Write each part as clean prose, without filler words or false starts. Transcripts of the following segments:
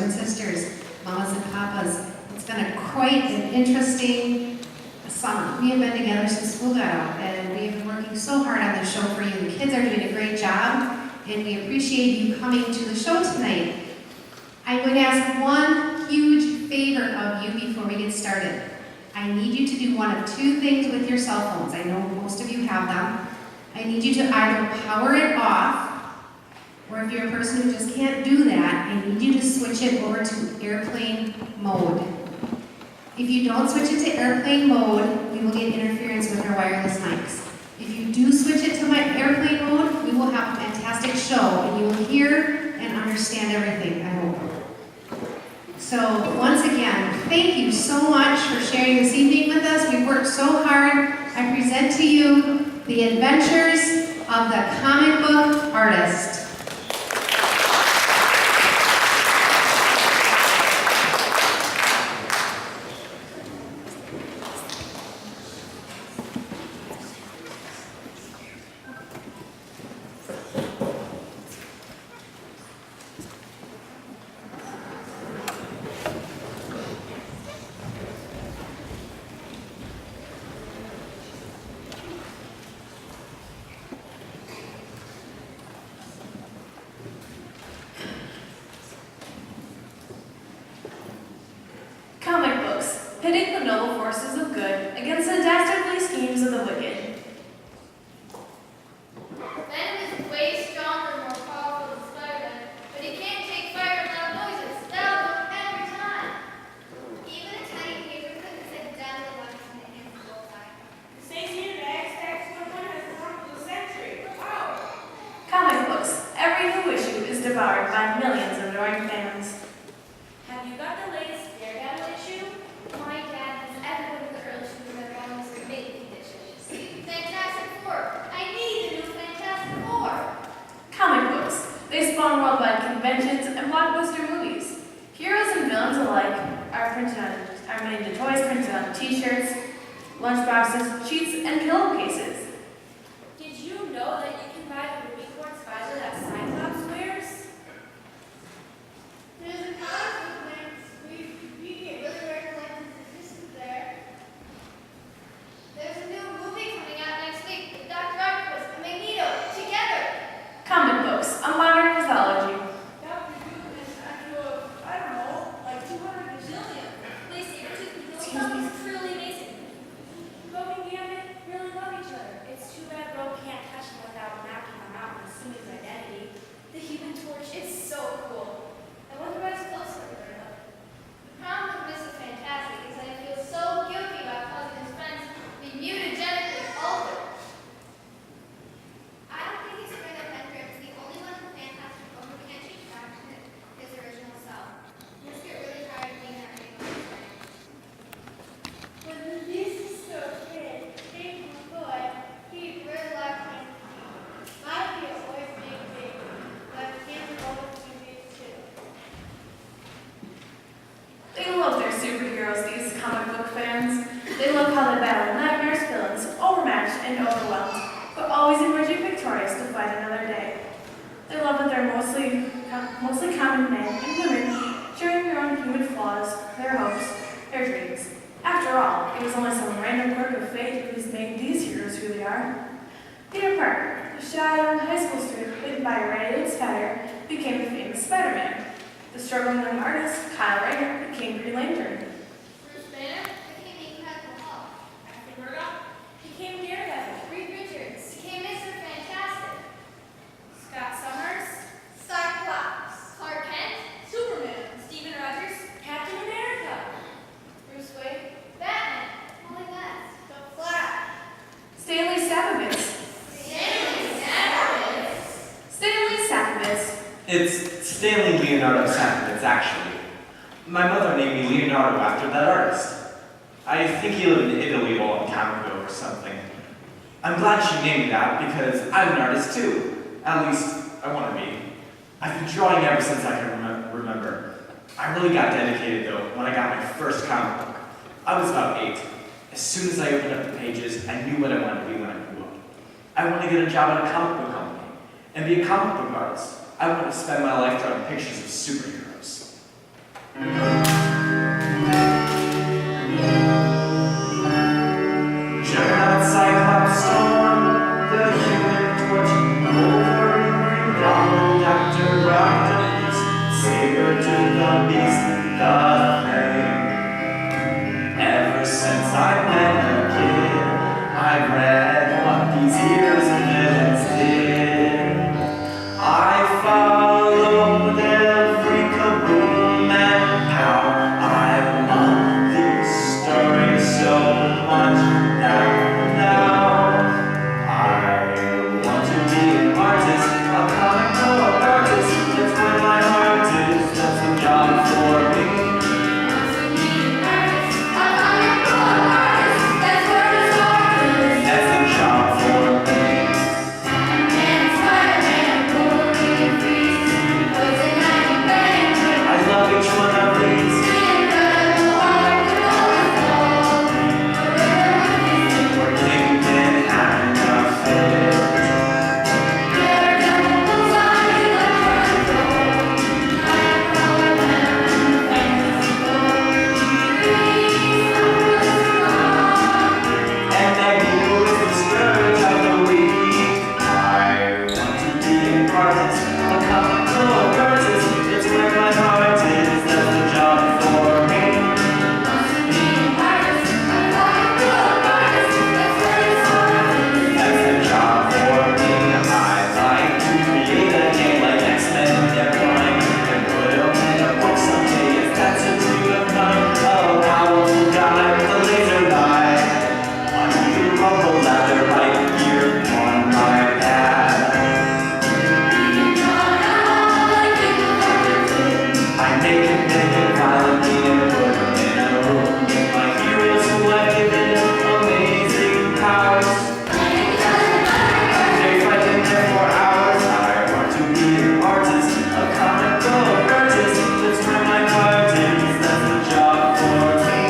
brothers and sisters, mamas and papas. It's been quite an interesting summer. We have been together since school got out, and we have been working so hard on this show for you. The kids are doing a great job, and we appreciate you coming to the show tonight. I'm going to ask one huge favor of you before we get started. I need you to do one of two things with your cell phones. I know most of you have them. I need you to either power it off, or if you're a person who just can't do that, I need you to switch it over to airplane mode. If you don't switch it to airplane mode, we will get interference with our wireless mics. If you do switch it to my airplane mode, we will have a fantastic show, and you will hear and understand everything, I hope. So once again, thank you so much for sharing this evening with us. We worked so hard. I present to you the adventures of the comic book artist. Pitting the noble forces of good against the dastardly schemes of the wicked. Venom is way stronger, more powerful than Spider-Man, but he can't take fire without noises. That'll work every time. Even a tiny paper clip is a deadly weapon in the hands of bullseye. The Saints here to X one has the top of the century. Wow! Comic books. Every new issue is devoured by millions of adoring fans. Have you got the latest Daredevil issue? My dad has every one of the early issues that are almost made conditions. Fantastic Four! I need a new Fantastic Four! Comic books. They spawn worldwide conventions and blockbuster movies. Heroes and villains alike are made into toys printed on t-shirts, lunchboxes, sheets, and pillowcases. Did you know that you can buy the movie quartz visor that Cyclops wears? There's a comic book lens. We get really rare lenses existed there. There's a new movie coming out next week with Dr. Octopus and Magneto together. Comic books. A modern mythology. Dr. Doom is actual, I don't know, like 200 gazillion. They say the two people Excuse stuff me. is truly amazing. Rogue and Gambit really love each other. It's too bad Rogue can't touch him without knocking him out and assuming his identity. The Human Torch is so cool. I wonder what his clothes are wearing. The problem with Mr. Fantastic is that he feels so guilty about causing his friends to be mutagenically altered. I don't think he's afraid that Edgar is the only one in Fantastic Four who can't change back to his original self. He must get really tired of being that way all the time. When the beast is so big, big and good, he really likes me. My feet always make big, but him always be big too. They love their superheroes, these comic book fans. They love how they battle nightmares, villains, overmatched and overwhelmed, but always emerging victorious to fight another day. They love that they're mostly common men and women sharing their own human flaws, their hopes, their dreams. After all, it was only some random quirk of fate who's made these heroes who they are. Peter Parker, the shy young high school student bitten by a radiated spider, became the famous Spider-Man. The struggling young artist, Kyle Rayner, became Green Lantern. Bruce Banner became the Incredible Hulk. Ashley Murdoch became Daredevil. Reed Richards became Mr. Fantastic. Scott Summers, Cyclops. Clark Kent. Superman. Steven Rogers, Captain America. Bruce Wayne. Batman. Molly West. The Flash. Stanley Savovitz. Stanley Savage. Stanley Savovitz. It's Stanley Leonardo Savovitz, actually. My mother named me Leonardo after that artist. I think he lived in Italy a long time ago or something. I'm glad she named me that because I'm an artist too. At least, I want to be. I've been drawing ever since I can remember. I really got dedicated though when I got my first comic book. I was about 8. As soon as I opened up the pages, I knew what I wanted to be when I grew up. I wanted to get a job at a comic book company and be a comic book artist. I wanted to spend my life drawing pictures of superheroes. nothing. Ever since I've been a kid, I've read what these heroes and villains did. I followed every kaboom and pow. I love these stories so much that now I want to be an artist, a comic book artist. That's where my heart is. That's a job for me. That's a job for me. I love each one of these. We're kingpin having a fit. And Magneto is the scourge of the week. I want to be an artist, a comic book artist. It's where my heart is. That's the job for me. That's the job for me. I like to create a game like X-Men and their prime and put them in a book someday. If that's a dream of mine, a powerful guy with a laser eye. A hero of a ladder right here on my path. I make it big and violently and put them in a room. My heroes who I've given amazing powers. They fight in there for hours. I want to be an artist, a comic book artist. That's where my heart is. That's the job for me.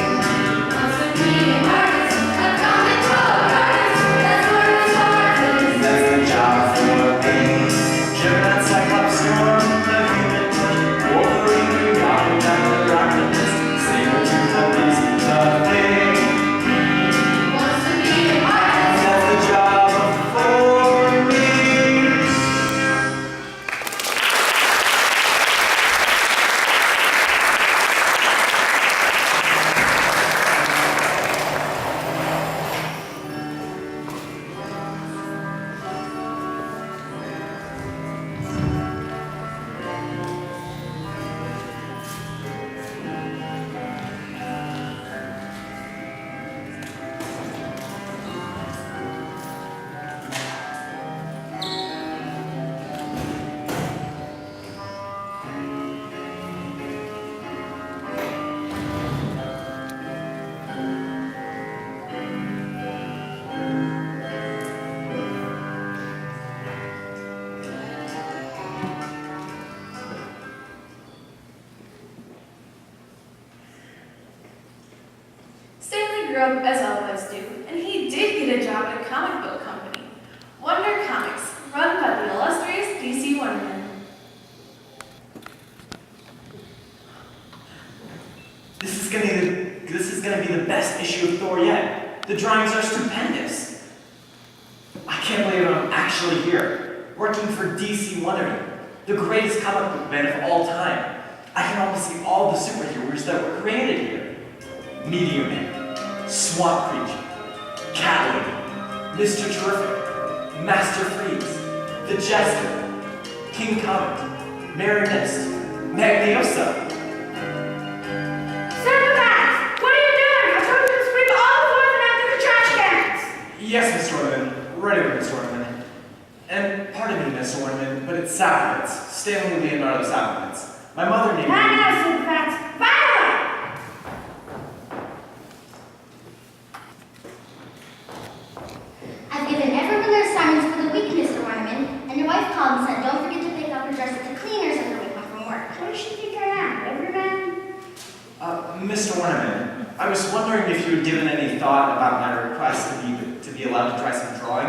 That's the job for me. Juggernaut, Cyclops, Storm, the Human Torch, Wolverine, Green Goblin, Batman, Octopus, Sabretooth, the Beast, the Thing. That's the job for me. Stanley grew up as all boys do, and he did get a job at a comic book company, Wonder Comics, run by the illustrious DC Wonderman. This is gonna be the best issue of Thor yet. The drawings are stupendous. I can't believe I'm actually here, working for DC Wonderman, the greatest comic book man of all time. I can almost see all the superheroes that were created here. Meteor Man, Swamp Creature, Cat Lady, Mr. Terrific, Master Freeze, The Jester, King Comet, Mary Mist, Magnetosa. Silverbacks! What are you doing? I told you to sweep all the floors and after the trash cans! Yes, Mr. Ornament. Right over, Mr. Ornament. And pardon me, Mr. Ornament, but it's Saplitz, Stanley Leonardo Saplitz. My mother named me. I know, Silverbacks. Finally! I've given everyone their assignments for the week, Mr. Ornament, and your wife called and said don't forget to pick up your dress at the cleaners after we come from work. What does she think I am? Everyman? Mr. Ornament, I was wondering if you had given any thought about my request to be allowed to try some drawing.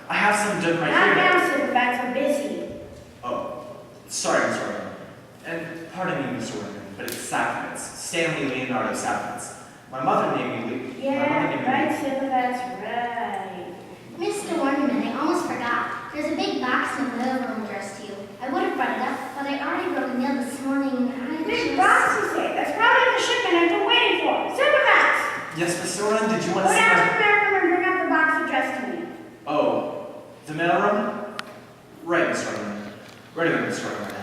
I have some done right Not here. now, Silverbacks. I'm busy. Oh, sorry, Mr. Ornament. And pardon me, Mr. Ornament, but it's Saplitz, Stanley Leonardo Saplitz. My mother named me Lee. Right, Silverbacks, right. Mr. Ornament, I almost forgot. There's a big box in the middle room addressed to you. I would have brought it up, but I already broke a nail this morning. Big box, you say? That's probably Yes, Mr. Orland, did you want Go to see down to my... the mailroom and bring up the box addressed to me. Oh, the mailroom? Right, Mr. Orland. Right away, Mr. Orland.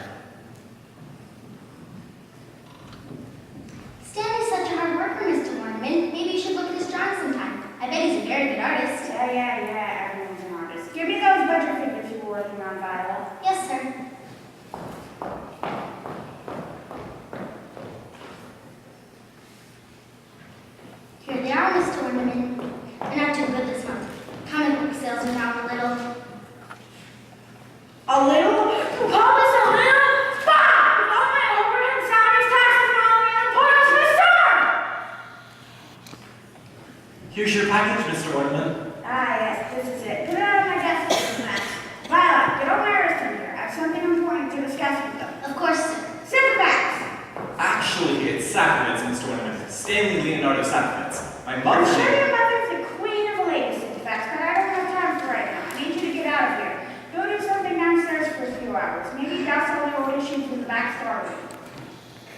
Stan is such a hard worker, Mr. Ornament. Maybe you should look at his drawings sometime. I bet he's a very good artist. Yeah, everyone's an artist. Give me those budget figures you were working on, Viola. Yes, sir. Here they are, Mr. Ornament. They're not too good this month. Comic book sales are down a little. A little? You call this a little? Stop! With all my overhead, salaries, taxes, and all the other portals for the store! Here's your package, Mr. Orland. Ah, yes, this is it. Put it on my desk for the match. Viola, get over my wrist in here. I have something important to discuss with them. Of course, sir. Simple facts. Actually, it's Sackowitz, Mr. Ornament. Stanley Leonardo Sackowitz. My I'm mother's sure name... your mother's the queen of the latest simple facts, but I don't have time for right now. I need you to get out of here. Go do something downstairs for a few hours. Maybe dust all the old issues in the back storeroom.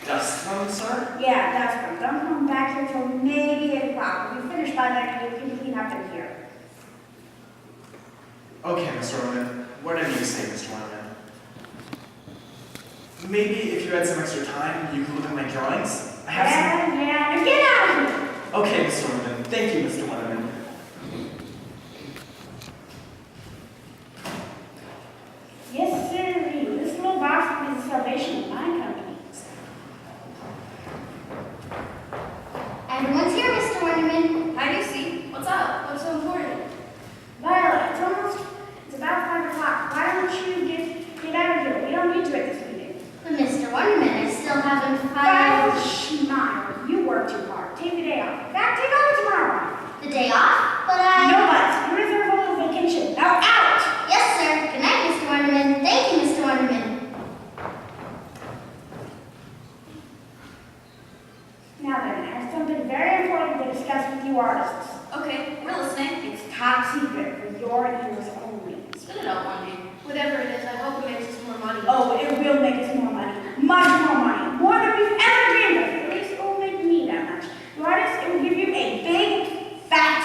Dust from, sir? Yeah, dust them. Don't come back here till maybe 8 o'clock. We'll be finished by then and you can clean up in here. Okay, Mr. Ornament. Whatever you say, Mr. Ornament. Maybe if you had some extra time, you could look at my drawings? I have some... Yeah, now get out of here! Okay, Mr. Ornament. Thank you, Mr. Ornament. Yes, sir. This little box will be the salvation of my company. Everyone's here, Mr. Ornament. Hi, Lucy. What's up? What's so important? Viola, it's about 5 o'clock. Why don't you get out of here? We don't need you at this meeting. But Mr. Ornament, I still haven't Viola, filed Schmeier, you work too hard. Take the day off. In fact, take all of tomorrow. the day off, but I... No buts. You reserve a little vacation. Now out! Yes, sir. Good night, Mr. Ornament. Thank you, Mr. Ornament. Now then, I have something very important to discuss with you artists. Okay, we're listening. It's top secret for your ears only. Spit it out, Wendy. Whatever it is, I hope it makes us more money. Oh, it will make us more money. Much more money. More than we've ever dreamed of. At least it won't make me that much. The artist, it will give you a big, fat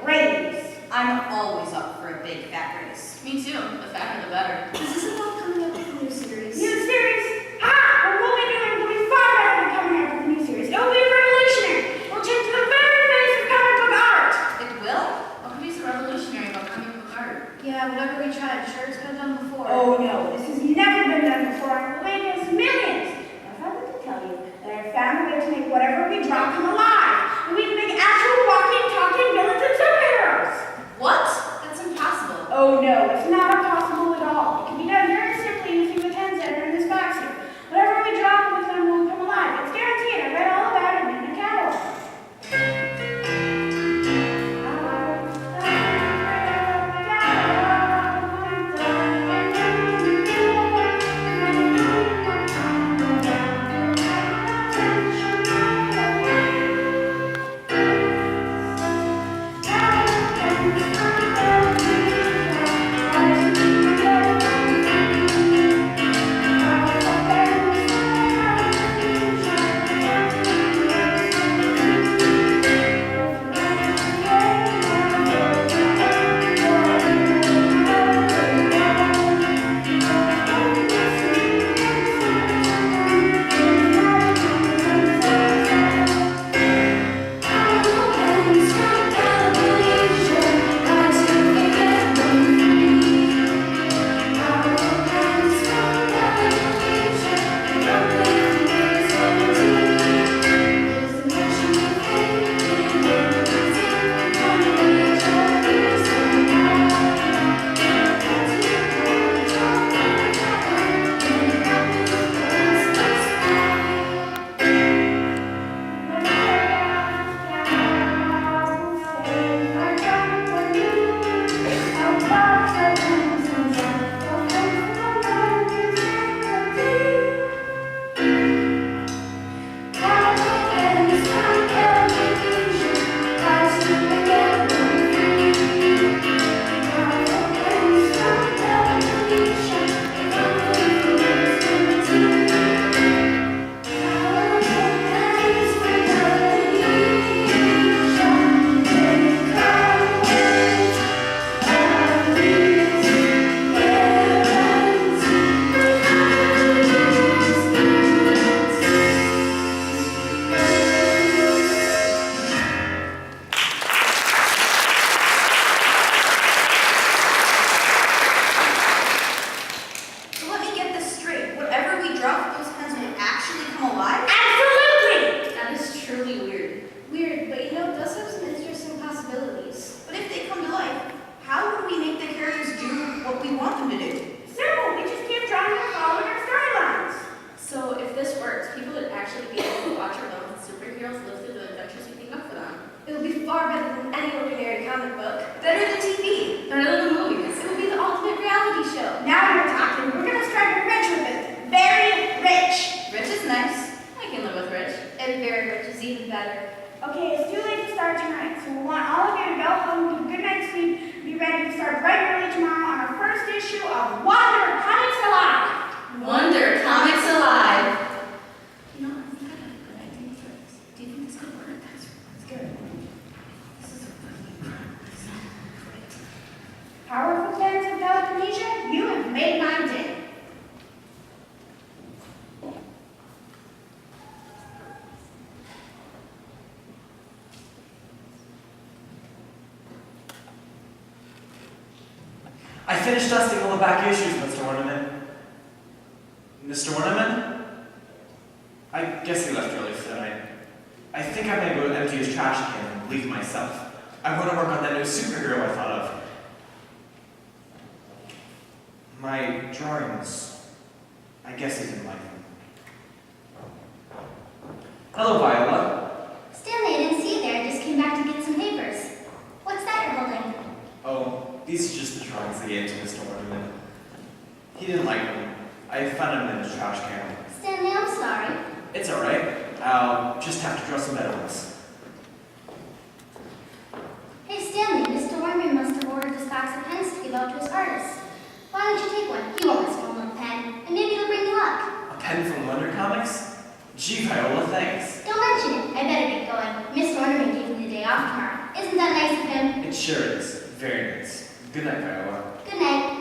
raise. I'm always up for a big fat race. Me too. The fatter the better. Is this about coming up with a new series? New series? What we'll be doing will be far better than coming up with a new series. It will be revolutionary. We'll change the very face of comic book art. It will? What could be so revolutionary about comic book art? Yeah, whatever we try, I'm sure it's been done before. Oh no, this has never been done before. It will make us millions. Now, if I were to tell you that I found a way to make whatever we draw come alive, and we can make actual walking, talking villains and superheroes. What? That's impossible. Oh no, it's not impossible at all. It can be done very simply using the pens that are in this box here. Whatever we draw with them will come alive. It's guaranteed. I read all about it in the catalog. can live with rich. And very rich is even better. Okay, it's too late to start tonight, so we want all of you to go home, get a good night's sleep, be ready to start bright and early tomorrow on our first issue of Wonder Comics Alive! Wonder Comics Alive. You know, I think I have a good idea for this. Do you think this could work? That's good. This is a really great. Powerful fans of telekinesia, you have made my day. I finished dusting all the back issues, Mr. Ornament. Mr. Ornament? I guess he left early for the night. I think I'm gonna go empty his trash can and leave myself. I want to work on that new superhero I thought of. My drawings. I guess he didn't like them. Hello, Viola. Stanley, I didn't see you there. I just came back to get some papers. What's that you're holding? Oh, these are just the drawings I gave to Mr. Ornament. He didn't like them. I found them in his trash can. Stanley, I'm sorry. It's alright. I'll just have to draw some better ones. Hey, Stanley, Mr. Orman must have ordered this box of pens to give out to his artists. Why don't you take one? He won't miss one little pen, and maybe it'll bring you luck. A pen from Wonder Comics? Gee, Viola, thanks. Don't mention it. I better get going. Mr. Orman gave me the day off tomorrow. Isn't that nice of him? It sure is. Very nice. Good night, Viola. Good night.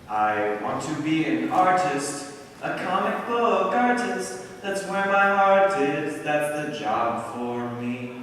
I want to be an artist, a comic book artist. That's where my heart is. That's the job for me.